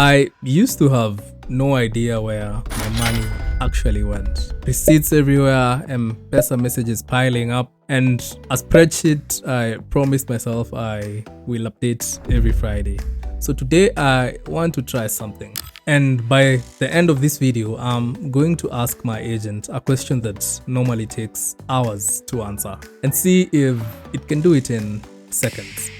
I used to have no idea where my money actually went. Receipts everywhere, m-pesa messages piling up, and a spreadsheet I promised myself I will update every Friday. So today I want to try something. And by the end of this video, I'm going to ask my agent a question that normally takes hours to answer and see if it can do it in seconds.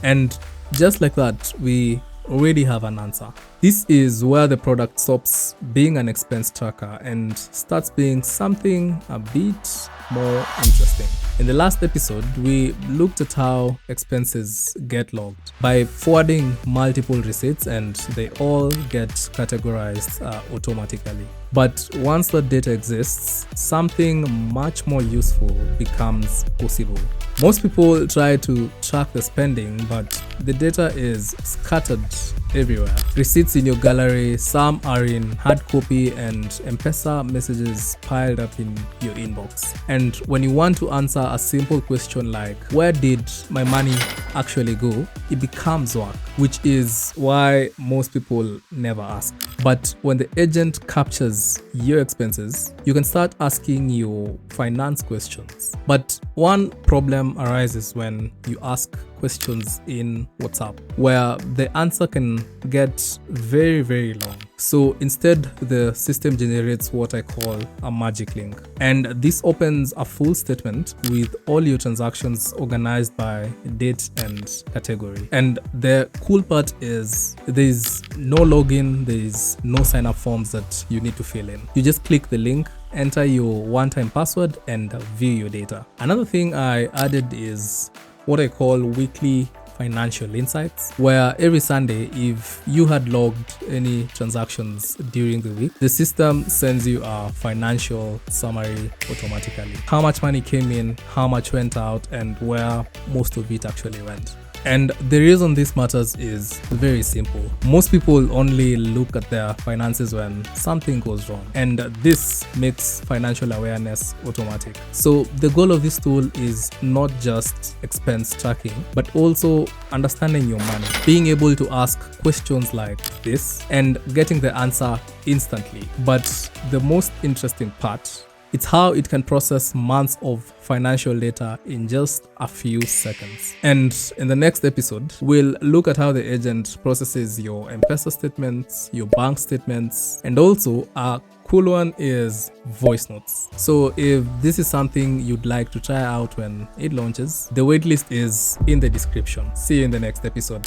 And just like that, we already have an answer. This is where the product stops being an expense tracker and starts being something a bit more interesting. In the last episode, we looked at how expenses get logged by forwarding multiple receipts, and they all get categorized automatically. But once that data exists, something much more useful becomes possible. Most people try to track the spending, but the data is scattered everywhere. Receipts in your gallery, some are in hard copy, and m-pesa messages piled up in your inbox. And when you want to answer a simple question like, where did my money actually go? It becomes work, which is why most people never ask. But when the agent captures your expenses, you can start asking your finance questions. But one problem arises when you ask questions in WhatsApp, where the answer can get very, very long. So instead, the system generates what I call a magic link. And this opens a full statement with all your transactions organized by date and category. And the cool part is there's no login, there's no sign up forms that you need to fill in. You just click the link, enter your one-time password, and view your data. Another thing I added is what I call weekly financial insights, where every Sunday, if you had logged any transactions during the week, the system sends you a financial summary automatically. How much money came in, how much went out, and where most of it actually went. And the reason this matters is very simple. Most people only look at their finances when something goes wrong, and this makes financial awareness automatic. So the goal of this tool is not just expense tracking, but also understanding your money, being able to ask questions like this and getting the answer instantly. But the most interesting part, it's how it can process months of financial data in just a few seconds. And in the next episode, we'll look at how the agent processes your m-pesa statements, your bank statements, and also a cool one is voice notes. So if this is something you'd like to try out when it launches, the waitlist is in the description. See you in the next episode.